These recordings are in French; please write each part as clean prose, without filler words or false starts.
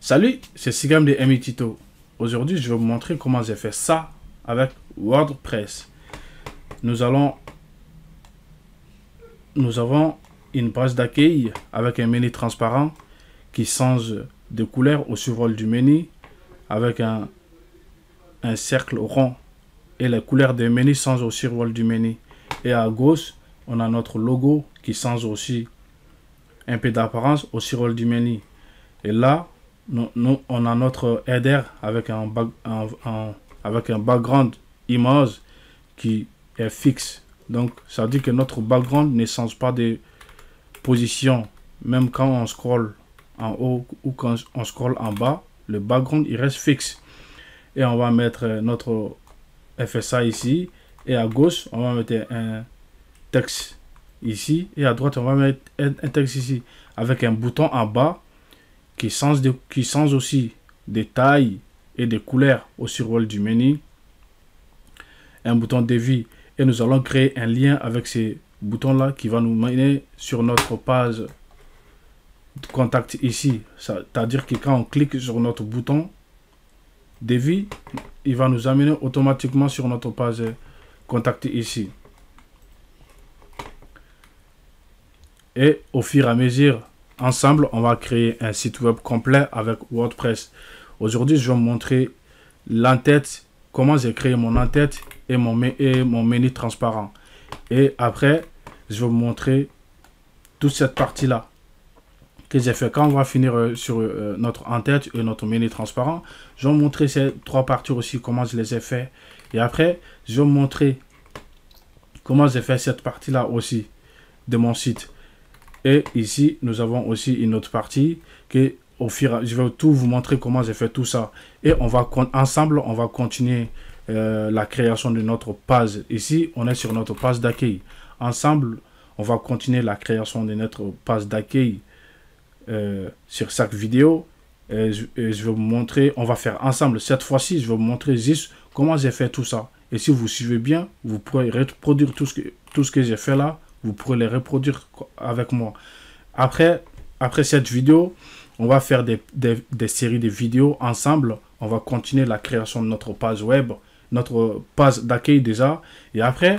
Salut, c'est Sigam de MITito. Aujourd'hui, je vais vous montrer comment j'ai fait ça avec WordPress. Nous avons une page d'accueil avec un menu transparent qui change de couleur au survol du menu avec un cercle rond et les couleurs des menus changent au survol du menu. Et à gauche, on a notre logo qui change aussi un peu d'apparence au survol du menu. Et là, on a notre header avec un background image qui est fixe. Donc, ça veut dire que notre background ne change pas de position. Même quand on scrolle en haut ou quand on scrolle en bas, le background il reste fixe. Et on va mettre notre FSA ici. Et à gauche, on va mettre un texte ici. Et à droite, on va mettre un texte ici. Avec un bouton en bas qui change aussi des tailles et des couleurs au survol du menu. Un bouton de vie. Et nous allons créer un lien avec ces boutons-là qui va nous mener sur notre page de contact ici. C'est-à-dire que quand on clique sur notre bouton de vie, il va nous amener automatiquement sur notre page contact ici. Et au fur et à mesure, ensemble, on va créer un site web complet avec WordPress. Aujourd'hui, je vais vous montrer l'entête, comment j'ai créé mon entête et mon menu transparent. Et après, je vais vous montrer toute cette partie-là que j'ai fait. Quand on va finir sur notre entête et notre menu transparent, je vais vous montrer ces trois parties aussi, comment je les ai fait. Et après, je vais vous montrer comment j'ai fait cette partie-là aussi de mon site. Et ici, nous avons aussi une autre partie que je vais tout vous montrer comment j'ai fait tout ça. Et ensemble, on va continuer la création de notre page. Ici, on est sur notre page d'accueil. Ensemble, on va continuer la création de notre page d'accueil sur chaque vidéo. Et je vais vous montrer, on va faire ensemble. Cette fois-ci, je vais vous montrer juste comment j'ai fait tout ça. Et si vous suivez bien, vous pourrez reproduire tout ce que j'ai fait là. Vous pourrez les reproduire avec moi. Après cette vidéo, on va faire des séries de vidéos ensemble. On va continuer la création de notre page web, notre page d'accueil déjà. Et après,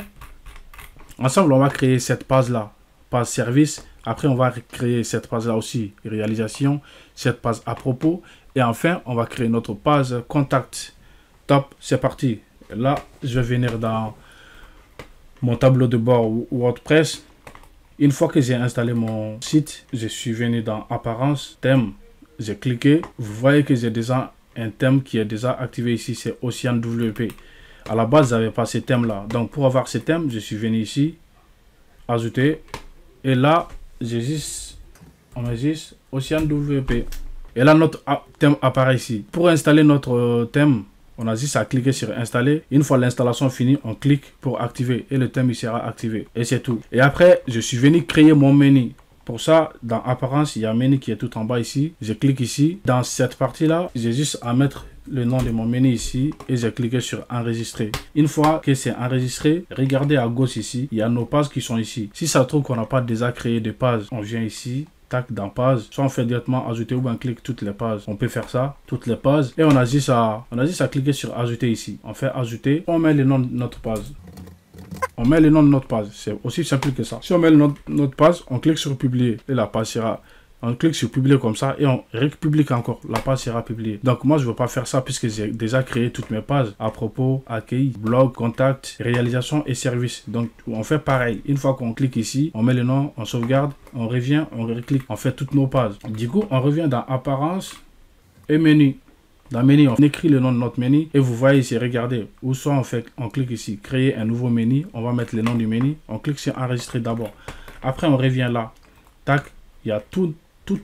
ensemble, on va créer cette page-là, page service. Après, on va créer cette page-là aussi, réalisation, cette page à propos. Et enfin, on va créer notre page contact. Top, c'est parti. Là, je vais venir dans mon tableau de bord WordPress. Une fois que j'ai installé mon site, je suis venu dans apparence, thème, j'ai cliqué. Vous voyez que j'ai déjà un thème qui est déjà activé ici, c'est Ocean WP. À la base, j'avais pas ce thème là. Donc pour avoir ce thème, je suis venu ici, ajouter. Et là, on met juste Ocean WP. Et là, notre thème apparaît ici. Pour installer notre thème, on a juste à cliquer sur installer. Une fois l'installation finie, on clique pour activer et le thème il sera activé. Et c'est tout. Et après, je suis venu créer mon menu. Pour ça, dans apparence, il y a un menu qui est tout en bas ici. Je clique ici. Dans cette partie-là, j'ai juste à mettre le nom de mon menu ici et j'ai cliqué sur enregistrer. Une fois que c'est enregistré, regardez à gauche ici, il y a nos pages qui sont ici. Si ça se trouve qu'on n'a pas déjà créé de pages, on vient ici. Tac, dans page, soit on fait directement ajouter ou on clique toutes les pages. On peut faire ça, toutes les pages. Et on a juste à cliquer sur ajouter ici. On fait ajouter, on met le nom de notre page. On met le nom de notre page. C'est aussi simple que ça. Si on met le nom de notre page, on clique sur publier et la page sera. On clique sur publier comme ça et on republie encore. La page sera publiée. Donc moi je ne veux pas faire ça puisque j'ai déjà créé toutes mes pages à propos, accueil, blog, contact, réalisation et service. Donc on fait pareil. Une fois qu'on clique ici, on met le nom, on sauvegarde, on revient, on reclique, on fait toutes nos pages. Du coup on revient dans apparence et menu. Dans menu, on écrit le nom de notre menu et vous voyez ici, regardez, ou soit on clique ici, créer un nouveau menu, on va mettre le nom du menu, on clique sur enregistrer d'abord. Après on revient là, tac, il y a toutes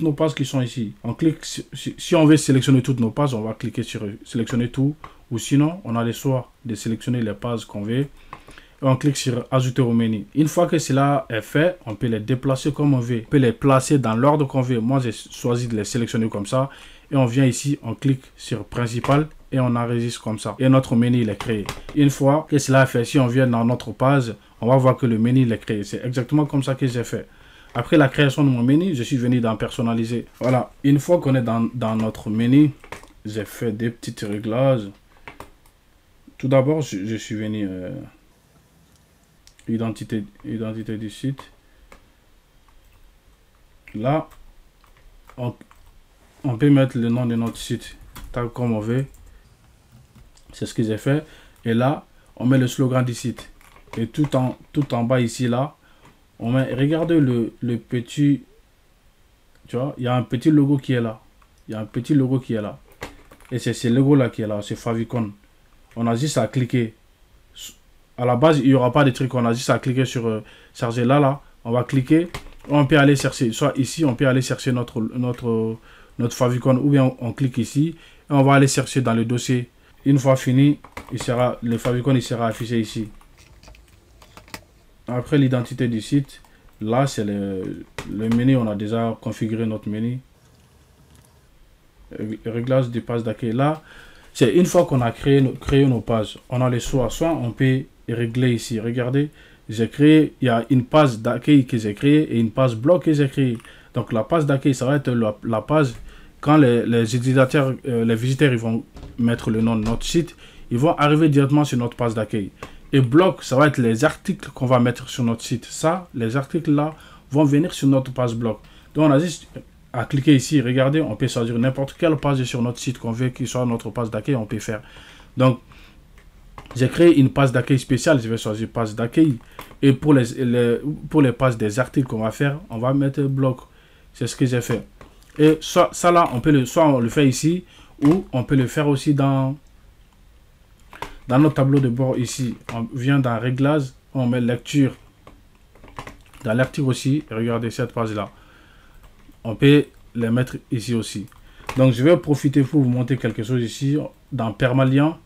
nos pages qui sont ici. On clique, si on veut sélectionner toutes nos pages, on va cliquer sur sélectionner tout, ou sinon on a le choix de sélectionner les pages qu'on veut. Et on clique sur ajouter au menu. Une fois que cela est fait, on peut les déplacer comme on veut. On peut les placer dans l'ordre qu'on veut. Moi j'ai choisi de les sélectionner comme ça. Et on vient ici, on clique sur principal et on enregistre comme ça. Et notre menu il est créé. Une fois que cela est fait, si on vient dans notre page, on va voir que le menu il est créé. C'est exactement comme ça que j'ai fait. Après la création de mon menu, je suis venu dans personnaliser. Voilà, une fois qu'on est dans notre menu, j'ai fait des petits réglages. Tout d'abord, je suis venu identité du site. Là, on peut mettre le nom de notre site tel comme on veut. C'est ce que j'ai fait. Et là, on met le slogan du site. Et tout en bas ici, là, on met, regardez le petit, tu vois, il y a un petit logo qui est là. Il y a un petit logo qui est là. Et c'est ce logo-là qui est là, c'est Favicon. On a juste à cliquer. À la base, il n'y aura pas de truc. On a juste à cliquer sur charger là. On va cliquer. On peut aller chercher. Soit ici, on peut aller chercher notre Favicon. Ou bien on clique ici. Et on va aller chercher dans le dossier. Une fois fini, le Favicon il sera affiché ici. Après l'identité du site, là c'est le menu. On a déjà configuré notre menu. Réglage des pages d'accueil. Là, c'est une fois qu'on a créé nos pages, on a les choix. Soit on peut régler ici. Regardez, j'ai créé, il y a une page d'accueil que j'ai créée et une page bloc que j'ai créée. Donc la page d'accueil, ça va être la page quand les utilisateurs, les visiteurs, ils vont mettre le nom de notre site, ils vont arriver directement sur notre page d'accueil. Et bloc, ça va être les articles qu'on va mettre sur notre site. Ça, les articles là vont venir sur notre page bloc. Donc on a juste à cliquer ici. Regardez, on peut choisir n'importe quelle page sur notre site qu'on veut qu'il soit notre page d'accueil, on peut faire. Donc j'ai créé une page d'accueil spéciale. Je vais choisir page d'accueil. Et pour les pages des articles qu'on va faire, on va mettre bloc. C'est ce que j'ai fait. Et ça là, soit on le fait ici, ou on peut le faire aussi dans notre tableau de bord ici. On vient dans réglage, on met lecture. Dans lecture aussi, regardez cette page là. On peut les mettre ici aussi. Donc je vais profiter pour vous montrer quelque chose ici dans permalien.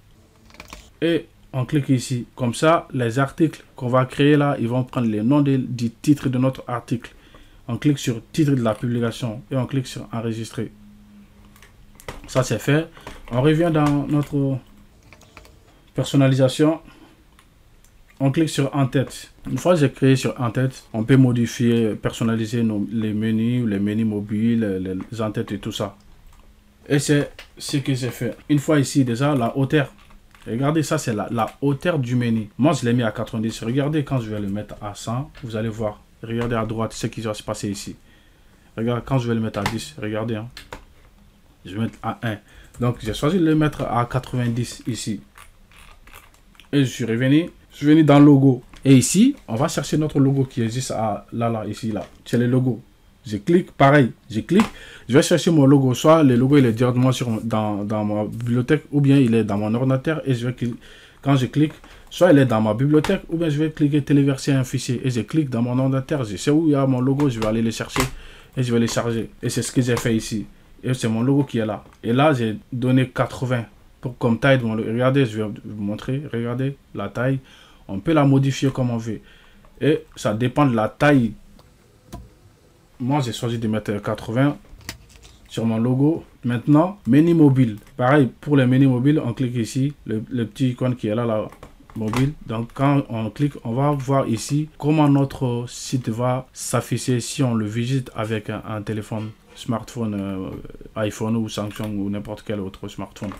Et on clique ici. Comme ça, les articles qu'on va créer là, ils vont prendre les noms du titre de notre article. On clique sur titre de la publication et on clique sur enregistrer. Ça c'est fait. On revient dans notre personnalisation. On clique sur en tête. Une fois que j'ai créé sur en tête, on peut modifier, personnaliser les menus mobiles, les en-têtes et tout ça. Et c'est ce que j'ai fait. Une fois ici déjà, la hauteur. Regardez, ça c'est la hauteur du menu. Moi je l'ai mis à 90. Regardez quand je vais le mettre à 100, vous allez voir. Regardez à droite ce qui va se passer ici. Regardez, quand je vais le mettre à 10, regardez. Hein. Je vais mettre à 1. Donc, j'ai choisi de le mettre à 90 ici. Et je suis revenu dans logo. Et ici, on va chercher notre logo qui existe ici, là. C'est le logo. Je clique, pareil. Je clique. Je vais chercher mon logo. Soit le logo, il est directement dans ma bibliothèque ou bien il est dans mon ordinateur. Et je vais cliquer. Quand je clique, soit il est dans ma bibliothèque ou bien je vais cliquer téléverser un fichier et je clique dans mon ordinateur. Je sais où il y a mon logo, je vais aller le chercher et je vais le charger. Et c'est ce que j'ai fait ici. Et c'est mon logo qui est là. Et là, j'ai donné 80 comme taille de mon logo. Regardez, je vais vous montrer. Regardez la taille. On peut la modifier comme on veut. Et ça dépend de la taille. Moi, j'ai choisi de mettre 80 sur mon logo. Maintenant, menu mobile. Pareil, pour les menus mobiles, on clique ici, le petit icône qui est là, mobile. Donc, quand on clique, on va voir ici comment notre site va s'afficher si on le visite avec un téléphone, smartphone, iPhone ou Samsung ou n'importe quel autre smartphone.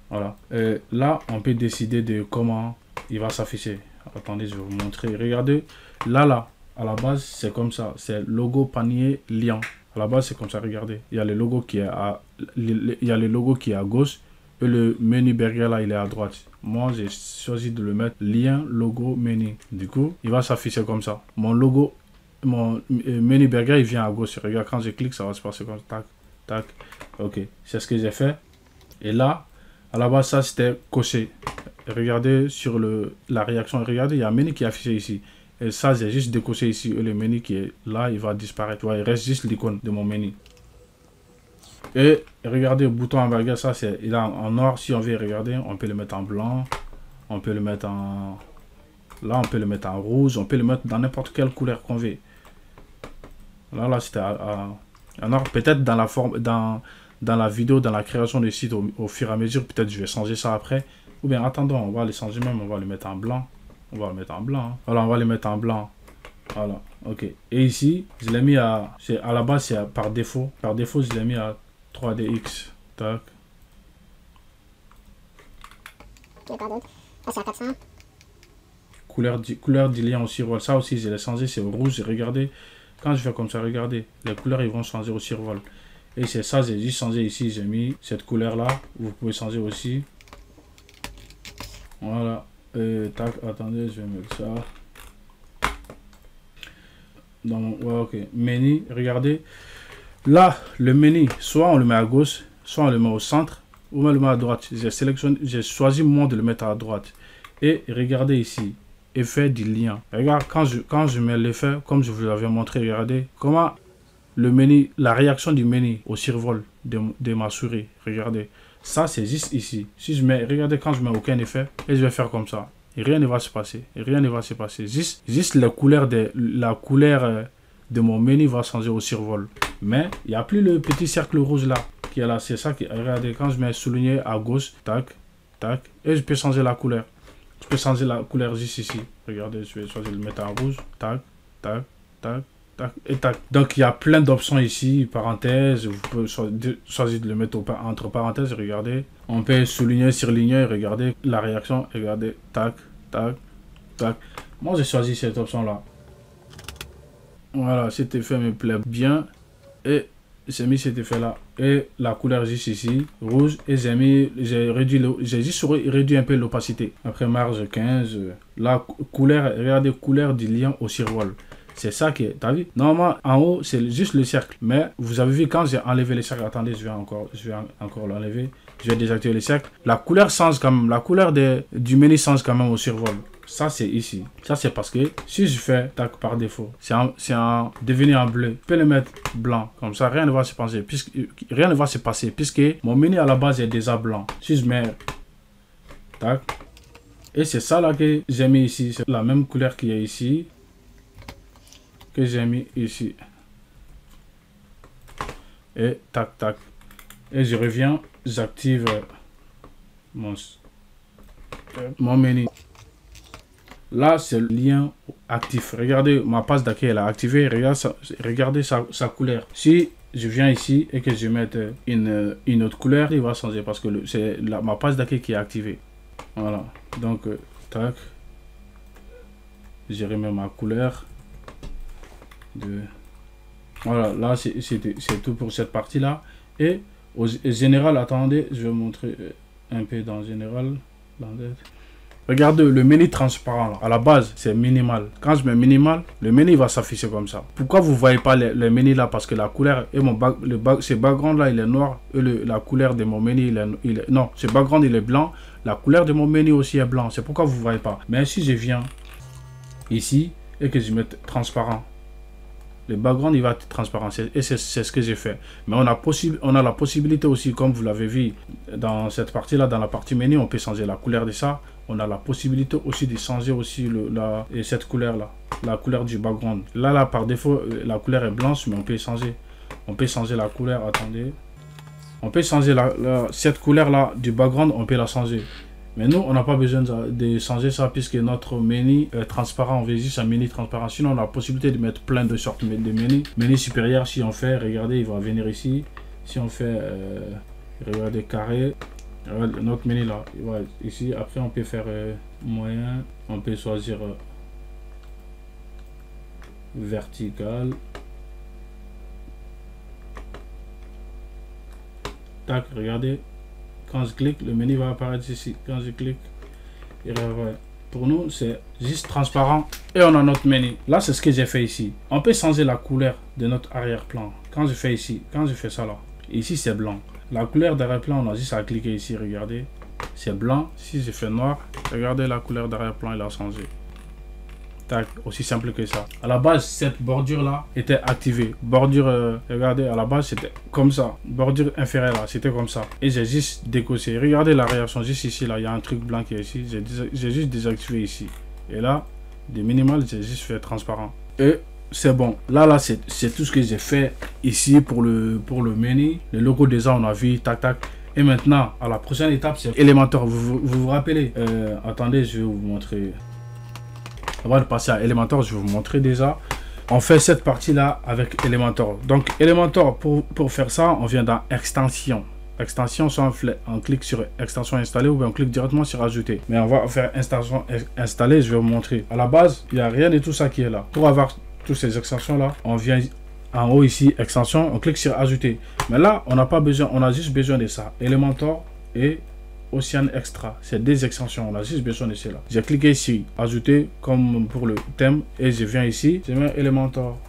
Voilà. Et là, on peut décider de comment il va s'afficher. Attendez, je vais vous montrer. Regardez, là, à la base, c'est comme ça. C'est logo, panier, lien. À la base, c'est comme ça, regardez. Il y a le logo qui est à gauche et le menu burger là, il est à droite. Moi, j'ai choisi de le mettre lien, logo, menu. Du coup, il va s'afficher comme ça. Mon logo, mon menu burger, il vient à gauche. Regarde, quand je clique, ça va se passer comme ça. Tac, tac. Ok, c'est ce que j'ai fait. Et là, à la base, ça, c'était coché. Regardez sur la réaction. Regardez, il y a un menu qui est affiché ici. Et ça, j'ai juste décoché ici. Et le menu qui est là, il va disparaître. Ouais, il reste juste l'icône de mon menu. Et regardez, le bouton hamburger, ça, il est en noir. Si on veut regarder, on peut le mettre en blanc. On peut le mettre en... Là, on peut le mettre en rouge. On peut le mettre dans n'importe quelle couleur qu'on veut. Là, c'était en noir. Peut-être dans la forme... Dans la vidéo, dans la création du site, au fur et à mesure, peut-être je vais changer ça après. Ou bien, attendons, on va le changer même. On va le mettre en blanc. On va le mettre en blanc. Hein. Voilà, on va le mettre en blanc. Voilà, ok. Et ici, je l'ai mis à la base, c'est par défaut. Par défaut, je l'ai mis à 3DX. Tac. Ah, c'est à 400. Couleur du lien aussi. Voilà, ça aussi, je l'ai changé, c'est rouge. Regardez, quand je fais comme ça, regardez, les couleurs, ils vont changer au survol. Et c'est ça, j'ai juste changé ici, j'ai mis cette couleur-là. Vous pouvez changer aussi. Voilà. Tac, attendez, je vais mettre ça. Ouais, ok. Menu, regardez. Là, le menu, soit on le met à gauche, soit on le met au centre, ou on le met à droite. J'ai choisi moi de le mettre à droite. Et regardez ici, effet du lien. Regarde, quand je mets l'effet, comme je vous l'avais montré, regardez comment le menu, la réaction du menu au survol de ma souris. Regardez, ça c'est juste ici. Si je mets, regardez quand je mets aucun effet, et je vais faire comme ça. Et rien ne va se passer. Et rien ne va se passer. Juste la couleur de mon menu va changer au survol. Mais il n'y a plus le petit cercle rouge là qui est là. C'est ça qui, regardez, quand je mets souligné à gauche, tac, tac, et je peux changer la couleur. Je peux changer la couleur juste ici. Regardez, je vais choisir de le mettre en rouge. Tac, tac, tac, tac et tac. Donc il y a plein d'options ici. Parenthèse, vous pouvez choisir de le mettre entre parenthèses. Regardez. On peut souligner, surligner. Regardez la réaction. Regardez. Tac, tac, tac. Moi j'ai choisi cette option là. Voilà, cet effet me plaît bien. Et j'ai mis cet effet là. Et la couleur juste ici, rouge. Et j'ai juste réduit un peu l'opacité. Après marge 15. La couleur, regardez, couleur du lien au survol. C'est ça qui est, t'as vu? Normalement, en haut, c'est juste le cercle. Mais vous avez vu quand j'ai enlevé le cercle. Attendez, je vais encore l'enlever. Je vais désactiver le cercle. La couleur change quand même. La couleur du menu change quand même au survol. Ça, c'est ici. Ça, c'est parce que si je fais tac par défaut, c'est devenu en bleu. Je peux le mettre blanc. Comme ça, rien ne va se passer. Rien ne va se passer. Puisque mon menu à la base est déjà blanc. Si je mets tac. Et c'est ça là que j'ai mis ici. C'est la même couleur qui est ici. Que j'ai mis ici. Et tac, tac. Et je reviens. J'active mon menu. Là, c'est le lien actif. Regardez, ma page d'accueil, elle a activé. Regardez sa couleur. Si je viens ici et que je mette une autre couleur, il va changer parce que c'est ma page d'accueil qui est activée. Voilà. Donc, tac. Je remets ma couleur. Voilà, là, c'est tout pour cette partie-là. Et au général, attendez, je vais vous montrer un peu dans le général. Regardez le menu transparent là. À la base c'est minimal. Quand je mets minimal, le menu va s'afficher comme ça. Pourquoi vous voyez pas le menu là? Parce que la couleur et ce background là il est noir et la couleur de mon menu non, ce background il est blanc. La couleur de mon menu aussi est blanc. C'est pourquoi vous voyez pas. Mais si je viens ici et que je mets transparent, le background il va être transparent et c'est ce que j'ai fait. Mais on a la possibilité aussi, comme vous l'avez vu dans cette partie là, dans la partie menu, on peut changer la couleur de ça. On a la possibilité aussi de changer aussi cette couleur là, la couleur du background. Là par défaut la couleur est blanche, mais on peut changer. On peut changer la couleur, attendez. On peut changer cette couleur là du background, on peut la changer. Mais nous, on n'a pas besoin de changer ça puisque notre menu est transparent. On veut juste un menu transparent. Sinon, on a la possibilité de mettre plein de sortes de menus. Menu supérieur, si on fait, regardez, il va venir ici. Si on fait, regardez, carré. Regardez, notre menu là, il va ici. Après, on peut faire moyen. On peut choisir vertical. Tac, regardez. Quand je clique, le menu va apparaître ici. Quand je clique, il revient. Pour nous, c'est juste transparent. Et on a notre menu. Là, c'est ce que j'ai fait ici. On peut changer la couleur de notre arrière-plan. Quand je fais ici, quand je fais ça là, ici c'est blanc. La couleur d'arrière-plan, on a juste à cliquer ici, regardez. C'est blanc. Si je fais noir, regardez la couleur d'arrière-plan, il a changé. Tac, aussi simple que ça. À la base, cette bordure là était activée. Bordure, regardez, à la base c'était comme ça. Bordure inférieure là, c'était comme ça. Et j'ai juste décoché. Regardez la réaction juste ici là, il y a un truc blanc qui est ici. J'ai juste désactivé ici. Et là, des minimales, j'ai juste fait transparent. Et c'est bon. Là, c'est tout ce que j'ai fait ici pour le menu. Le logo déjà, on a vu, tac, tac. Et maintenant, à la prochaine étape, c'est Elementor. Vous vous rappelez attendez, je vais vous montrer. Avant de passer à Elementor, je vais vous montrer déjà. On fait cette partie-là avec Elementor. Donc, Elementor, pour faire ça, on vient dans Extension. Extension, soit on clique sur Extension installée ou bien on clique directement sur Ajouter. Mais on va faire Extension installée, je vais vous montrer. À la base, il n'y a rien de tout ça qui est là. Pour avoir toutes ces extensions-là, on vient en haut ici, Extension, on clique sur Ajouter. Mais là, on n'a pas besoin, on a juste besoin de ça. Elementor et Ocean Extra, c'est des extensions, on a juste besoin de cela. J'ai cliqué ici, ajouter comme pour le thème, et je viens ici, je mets Elementor.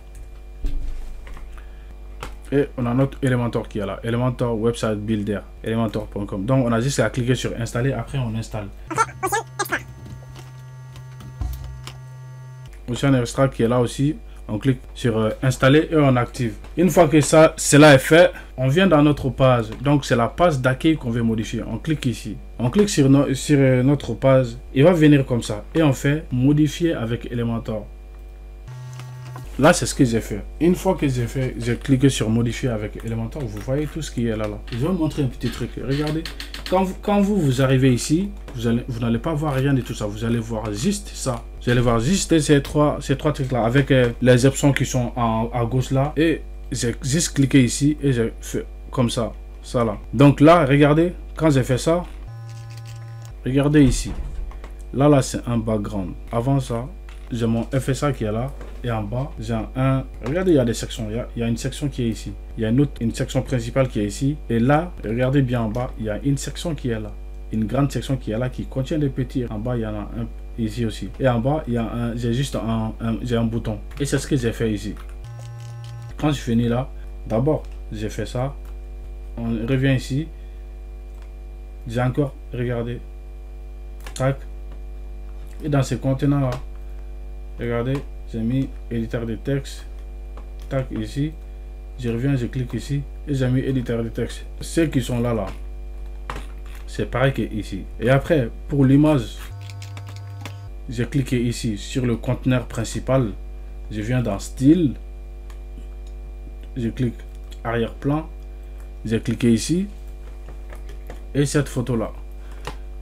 Et on a notre Elementor qui est là, Elementor Website Builder, elementor.com. Donc on a juste à cliquer sur installer, après on installe. Ocean Extra qui est là aussi. On clique sur installer et on active. Une fois que cela est fait, on vient dans notre page. Donc c'est la page d'accueil qu'on veut modifier. On clique ici. On clique sur notre page. Il va venir comme ça. Et on fait modifier avec Elementor. Là, c'est ce que j'ai fait. Une fois que j'ai cliqué sur modifier avec Elementor, vous voyez tout ce qui est là. Je vais vous montrer un petit truc. Regardez. Quand vous arrivez ici, vous n'allez pas voir rien de tout ça. Vous allez voir juste ça. Vous allez voir juste ces trois trucs là avec les options qui sont à gauche là. Et j'ai juste cliqué ici et j'ai fait comme ça. Ça là. Donc là, regardez. Quand j'ai fait ça, regardez ici. Là, c'est un background. Avant ça, j'ai mon FSA qui est là. Et en bas, j'ai un... Regardez, il y a des sections. Il y a une section qui est ici. Il y a une section principale qui est ici. Et là, regardez bien en bas, il y a une section qui est là. Une grande section qui est là, qui contient des petits. En bas, il y en a un ici aussi. Et en bas, il y a j'ai juste un bouton. Et c'est ce que j'ai fait ici. Quand je finis là, d'abord, j'ai fait ça. On revient ici. J'ai encore, regardez. Tac. Et dans ce contenant là, regardez. J'ai mis éditeur de texte. Tac, ici. Je reviens, je clique ici. Et j'ai mis éditeur de texte. Ceux qui sont là, c'est pareil que ici. Et après, pour l'image, j'ai cliqué ici sur le conteneur principal. Je viens dans style. Je clique arrière-plan. J'ai cliqué ici. Et cette photo-là.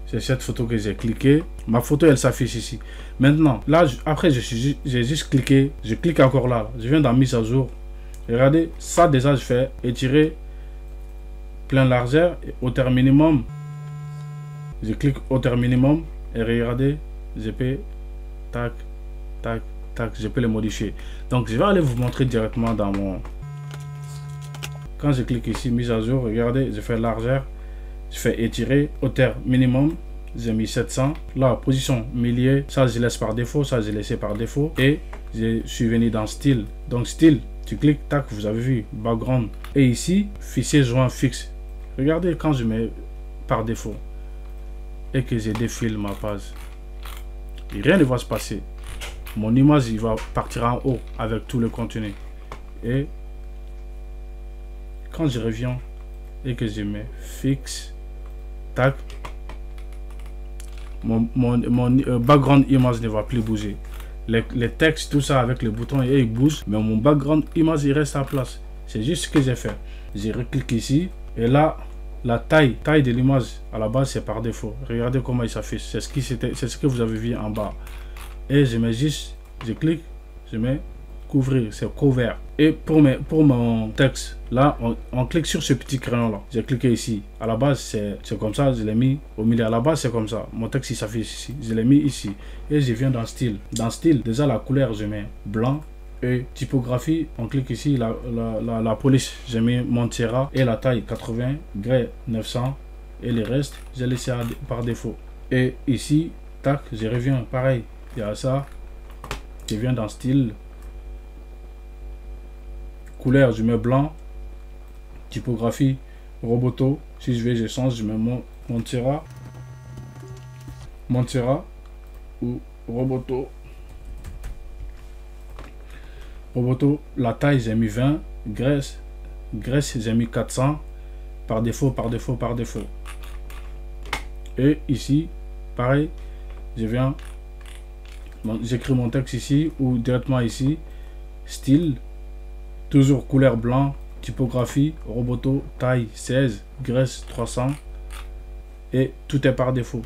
C'est cette photo que j'ai cliqué. Ma photo, elle s'affiche ici. Maintenant, là, après, j'ai juste cliqué. Je clique encore là. Je viens dans mise à jour. Regardez, ça déjà, je fais étirer plein largeur, hauteur minimum. Je clique hauteur minimum. Et regardez, je peux, tac, tac, tac, je peux le modifier. Donc, je vais aller vous montrer directement dans mon... Quand je clique ici, mise à jour, regardez, je fais largeur. Je fais étirer, hauteur minimum, j'ai mis 700. Là, position milieu, ça je laisse par défaut, ça j'ai laissé par défaut. Et je suis venu dans style. Donc style, tu cliques, tac, vous avez vu, background. Et ici, fichier joint fixe. Regardez quand je mets par défaut et que je défile ma page. Et rien ne va se passer. Mon image, il va partir en haut avec tout le contenu. Et quand je reviens et que je mets fixe, tac, mon background image ne va plus bouger. Les textes, tout ça avec le bouton, et il bouge, mais mon background image il reste à place. C'est juste ce que j'ai fait. J'ai recliqué ici et là, la taille de l'image à la base c'est par défaut. Regardez comment il s'affiche. C'est ce que vous avez vu en bas. Et je mets juste, je clique, je mets couvrir, c'est couvert. Et pour mon texte, là, on clique sur ce petit crayon là. J'ai cliqué ici. À la base, c'est comme ça, je l'ai mis au milieu. À la base, c'est comme ça. Mon texte, il s'affiche ici. Je l'ai mis ici. Et je viens dans style. Dans style, déjà la couleur, je mets blanc. Et typographie, on clique ici, la police, j'ai mis Montserrat. Et la taille 80, grès 900. Et le reste, j'ai laissé par défaut. Et ici, tac, je reviens, pareil. Il y a ça. Je viens dans style. Couleur, je mets blanc. Typographie, Roboto. Si je vais, je change, je mets Montserrat ou Roboto. Roboto, la taille, j'ai mis 20. Graisse, j'ai mis 400. Par défaut, par défaut, par défaut. Et ici, pareil, je viens, j'écris mon texte ici ou directement ici. Style. Toujours couleur blanc, typographie, Roboto, taille 16, graisse 300 et tout est par défaut.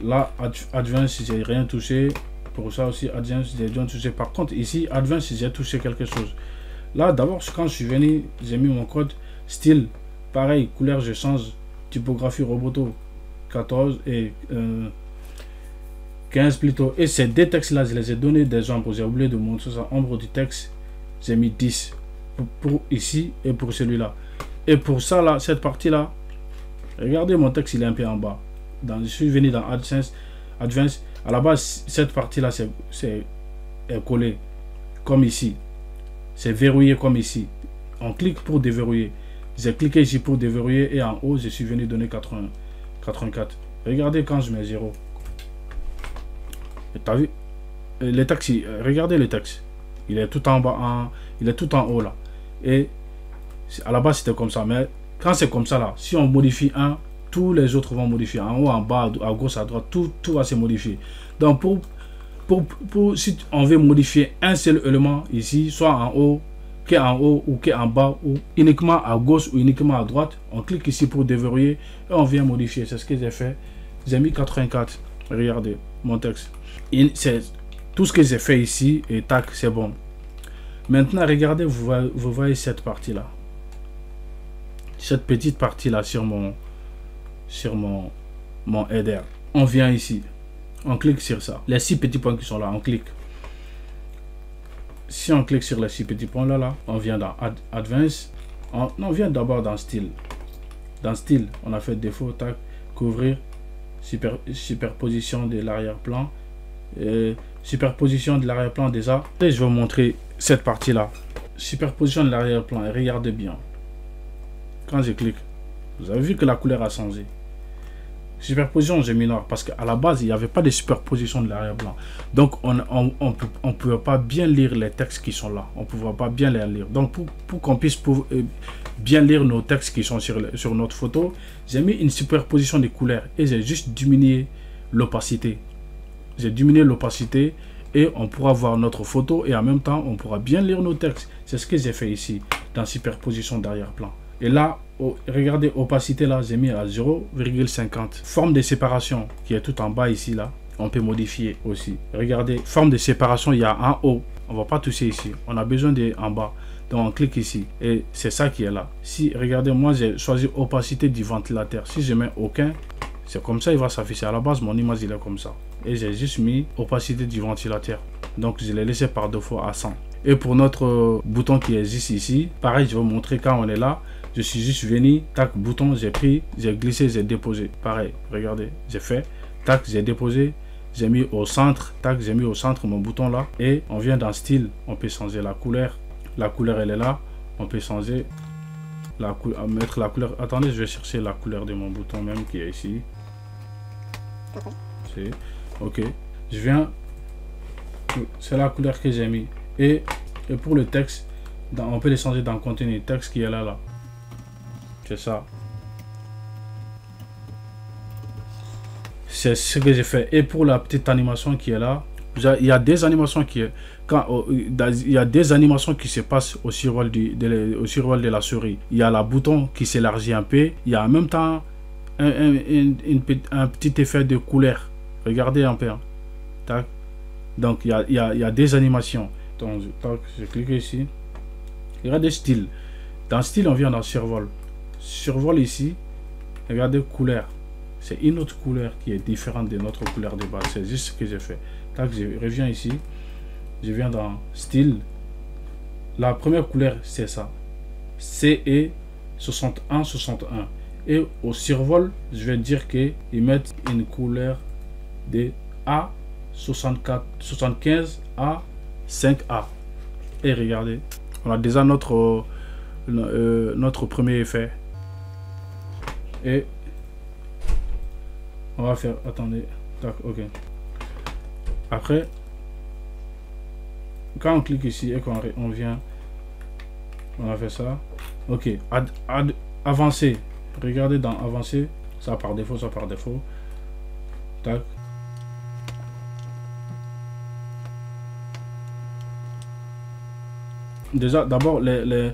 là, Advanced, j'ai rien touché. Pour ça aussi, Advanced, j'ai rien touché. Par contre, ici, Advanced, j'ai touché quelque chose. Là, d'abord, quand je suis venu, j'ai mis mon code style. Pareil, couleur, je change. Typographie Roboto 14 et 15 plutôt. Et ces deux textes-là, je les ai donné des ombres. J'ai oublié de montrer ça. Ombre du texte, j'ai mis 10 pour ici et pour celui-là. Et pour ça, là, cette partie-là, regardez mon texte, il est un peu en bas. Je suis venu dans Advanced. À la base, cette partie-là, c'est collé comme ici. C'est verrouillé comme ici. On clique pour déverrouiller. J'ai cliqué ici pour déverrouiller et en haut, je suis venu donner 80, 84. Regardez quand je mets 0. T'as vu le texte, regardez le texte. Il est tout en bas, il est tout en haut là. Et à la base, c'était comme ça. Mais quand c'est comme ça là, si on modifie un, tous les autres vont modifier. En haut, en bas, à gauche, à droite, tout va se modifier. Donc, si on veut modifier un seul élément ici, soit en haut, en haut ou en bas, ou uniquement à gauche ou uniquement à droite, on clique ici pour déverrouiller et on vient modifier. C'est ce que j'ai fait. J'ai mis 84. Regardez mon texte. C'est tout ce que j'ai fait ici et tac, c'est bon. Maintenant, regardez, vous voyez cette partie-là. Cette petite partie-là sur mon header. On vient ici. On clique sur ça. Les 6 petits points qui sont là, on clique. Si on clique sur les 6 petits points là, on vient dans Advanced. On vient d'abord dans Style. Dans Style, on a fait défaut, tac, couvrir, superposition de l'arrière-plan. Superposition de l'arrière-plan déjà. Et je vais vous montrer cette partie-là. Superposition de l'arrière-plan. Regardez bien. Quand je clique, vous avez vu que la couleur a changé. Superposition, j'ai mis noir parce qu'à la base, il n'y avait pas de superposition de l'arrière-plan. Donc, on ne pouvait pas bien lire les textes qui sont là. On ne pouvait pas bien les lire. Donc, pour qu'on puisse bien lire nos textes qui sont sur notre photo, j'ai mis une superposition des couleurs et j'ai juste diminué l'opacité. J'ai diminué l'opacité et on pourra voir notre photo et en même temps, on pourra bien lire nos textes. C'est ce que j'ai fait ici dans superposition d'arrière-plan. Et là, regardez, opacité là, j'ai mis à 0,50. Forme de séparation qui est tout en bas ici là, on peut modifier aussi. Regardez, forme de séparation, il y a en haut. On ne va pas toucher ici. On a besoin de en bas. Donc on clique ici et c'est ça qui est là. Si, regardez, moi j'ai choisi opacité du ventilateur. Si je mets aucun, c'est comme ça, il va s'afficher. À la base, mon image il est comme ça. Et j'ai juste mis opacité du ventilateur. Donc je l'ai laissé par défaut à 100. Et pour notre bouton qui existe ici, pareil, je vais vous montrer quand on est là. Je suis juste venu, tac, bouton, j'ai pris, j'ai glissé, j'ai déposé. Pareil, regardez, j'ai fait, tac, j'ai déposé, j'ai mis au centre, tac, j'ai mis au centre mon bouton là. Et on vient dans style, on peut changer la couleur. La couleur, elle est là. On peut changer la couleur, mettre la couleur. Attendez, je vais chercher la couleur de mon bouton même qui est ici. C'est ok. Je viens, c'est la couleur que j'ai mis. Et pour le texte, on peut les changer dans le contenu texte qui est là. C'est ça. C'est ce que j'ai fait. Et pour la petite animation qui est là, il y a des animations qui il y a des animations qui se passent au survol de la souris. Il y a la bouton qui s'élargit un peu. Il y a en même temps un petit effet de couleur. Regardez un peu. Hein. Tac. Donc il y a des animations. Donc je clique ici. Regardez style. Dans style, on vient dans survol. Survol ici. Regardez couleur. C'est une autre couleur qui est différente de notre couleur de base. C'est juste ce que j'ai fait. Tac, je reviens ici. Je viens dans style. La première couleur, c'est ça. CE 6161. Et au survol, je vais dire qu'ils mettent une couleur de A75 à 5A. Et regardez, on a déjà notre premier effet. Et on va faire, attendez, tac, ok. Après, quand on clique ici et qu'on vient, on a fait ça. Ok, avancer. Regardez dans avancer, ça par défaut, ça par défaut. Tac. Déjà, d'abord les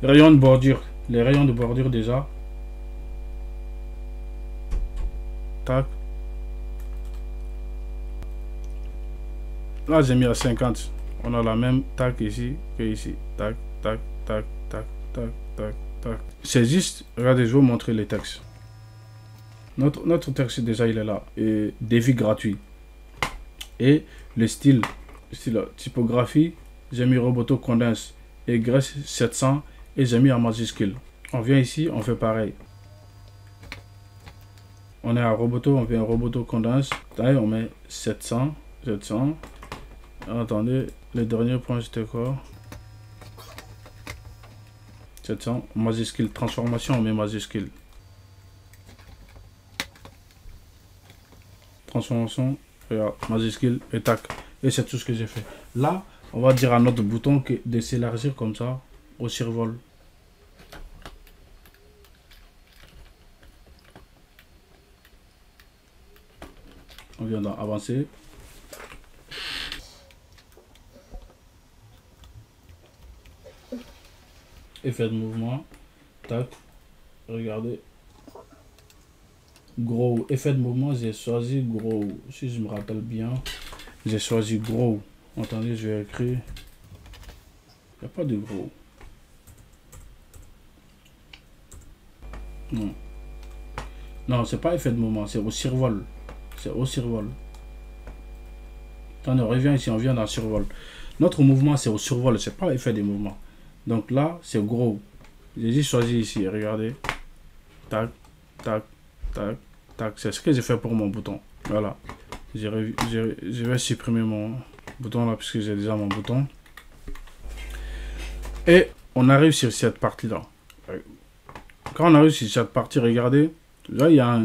rayons de bordure. Les rayons de bordure déjà. tac. Là, j'ai mis à 50. On a la même tac ici que ici. Tac, tac, tac, tac, tac, tac, tac. C'est juste, regardez, je vais vous montrer les textes. Notre texte, déjà, il est là. Et défi gratuit. Et le style typographie, j'ai mis Roboto Condense et Grace 700 et j'ai mis en majuscule. On vient ici, on fait pareil. On est à Roboto, on vient à Roboto Condense. Là, on met 700. Attendez, le dernier point c'était quoi? 700, majuscule, transformation, on met majuscule. Transformation, regarde, majuscule et tac. Et c'est tout ce que j'ai fait. Là, on va dire à notre bouton de s'élargir comme ça au survol. On vient d'avancer. Effet de mouvement. Tac. Regardez. Gros. Effet de mouvement, j'ai choisi gros. Si je me rappelle bien, j'ai choisi gros. Attendez, je vais écrire. Il n'y a pas de gros. Non. Non, c'est pas effet de mouvement, c'est au survol. C'est au survol. Attendez, on revient ici, on vient dans survol. Notre mouvement, c'est au survol, c'est pas effet de mouvement. Donc là, c'est gros. J'ai juste choisi ici, regardez. Tac, tac, tac, tac. C'est ce que j'ai fait pour mon bouton. Voilà. Je vais supprimer mon bouton là, puisque j'ai déjà mon bouton. Et on arrive sur cette partie-là. Quand on arrive sur cette partie, regardez. Là, il y a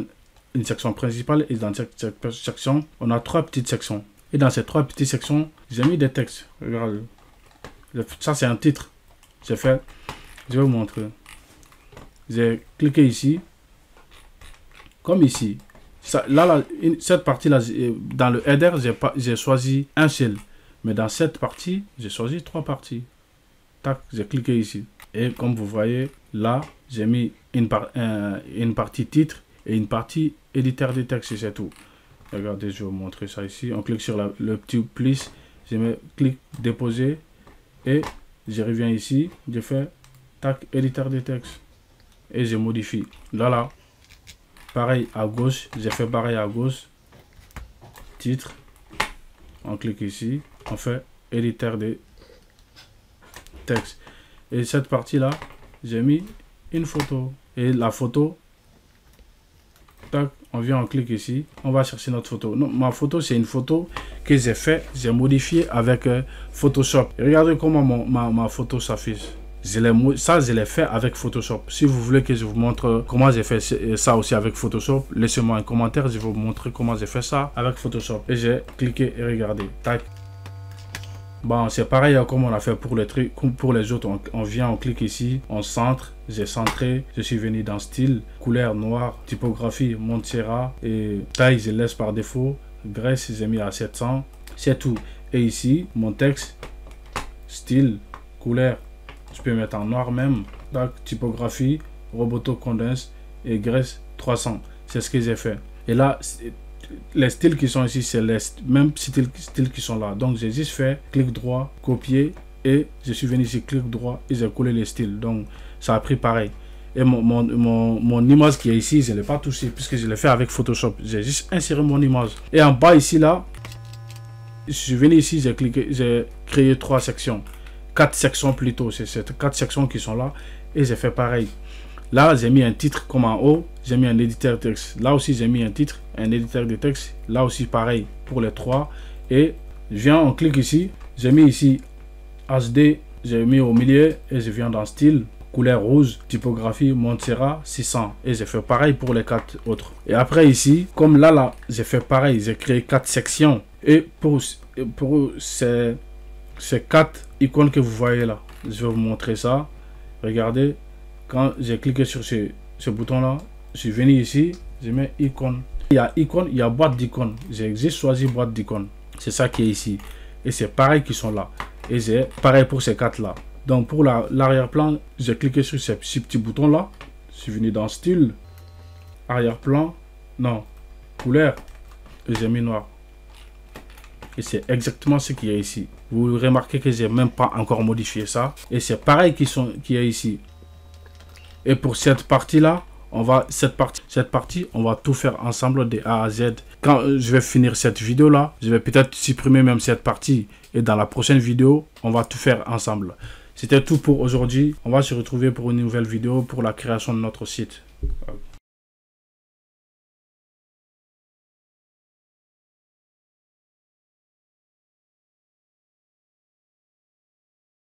une section principale. Et dans cette section, on a 3 petites sections. Et dans ces 3 petites sections, j'ai mis des textes. Regardez. Ça, c'est un titre. J'ai fait, je vais vous montrer. J'ai cliqué ici, comme ici. Ça, là, cette partie-là, dans le header, j'ai choisi un seul. Mais dans cette partie, j'ai choisi 3 parties. Tac, j'ai cliqué ici. Et comme vous voyez, là, j'ai mis une partie titre et une partie éditeur de texte, c'est tout. Regardez, je vais vous montrer ça ici. On clique sur le petit plus, je mets clic déposer et je reviens ici, je fais tac, éditeur de texte et je modifie. Là, pareil à gauche, j'ai fait pareil à gauche, titre, on clique ici, on fait éditeur de texte. Et cette partie-là, j'ai mis une photo. Et la photo, tac, on vient, on clique ici, on va chercher notre photo. Non, ma photo, c'est une photo que j'ai modifiée avec Photoshop. Et regardez comment ma photo s'affiche. Ça, je l'ai fait avec Photoshop. Si vous voulez que je vous montre comment j'ai fait ça aussi avec Photoshop, laissez-moi un commentaire, je vais vous montrer comment j'ai fait ça avec Photoshop. Et j'ai cliqué et regardez, tac. Bon, c'est pareil comme on a fait pour les trucs, pour les autres. On vient, on clique ici, on centre, j'ai centré, je suis venu dans style, couleur noire, typographie, Montserrat et taille, je laisse par défaut, graisse, j'ai mis à 700, c'est tout. Et ici, mon texte, style, couleur, je peux mettre en noir même, tac, typographie, Roboto Condense et graisse 300. C'est ce que j'ai fait. Et là, les styles qui sont ici, c'est les mêmes styles qui sont là. Donc, j'ai juste fait clic droit, copier et je suis venu ici, clic droit et j'ai collé les styles. Donc, ça a pris pareil. Et mon image qui est ici, je ne l'ai pas touché puisque je l'ai fait avec Photoshop. J'ai juste inséré mon image. Et en bas ici, là, je suis venu ici, j'ai cliqué, j'ai créé 3 sections. 4 sections plutôt. C'est ces 4 sections qui sont là et j'ai fait pareil. Là, j'ai mis un titre comme en haut, j'ai mis un éditeur de texte. Là aussi, j'ai mis un titre, un éditeur de texte. Là aussi, pareil pour les 3. Et je viens, on clique ici. J'ai mis ici HD, j'ai mis au milieu et je viens dans style, couleur rouge, typographie Montserrat 600. Et j'ai fait pareil pour les 4 autres. Et après ici, comme là, j'ai fait pareil, j'ai créé 4 sections. Et pour ces 4 icônes que vous voyez là, je vais vous montrer ça. Regardez. Quand j'ai cliqué sur ce bouton-là, je suis venu ici, je mets icône. Il y a icône, il y a boîte d'icônes. J'ai juste choisi boîte d'icônes. C'est ça qui est ici. Et c'est pareil qui sont là. Et j'ai pareil pour ces 4-là. Donc pour l'arrière-plan, j'ai cliqué sur ce petit bouton-là. Je suis venu dans style, arrière-plan. Non, couleur et j'ai mis noir. Et c'est exactement ce qu'il y a ici. Vous remarquez que j'ai même pas encore modifié ça. Et c'est pareil qu'il y a ici. Et pour cette partie-là, cette partie, on va tout faire ensemble de A à Z. Quand je vais finir cette vidéo-là, je vais peut-être supprimer même cette partie. Et dans la prochaine vidéo, on va tout faire ensemble. C'était tout pour aujourd'hui. On va se retrouver pour une nouvelle vidéo pour la création de notre site.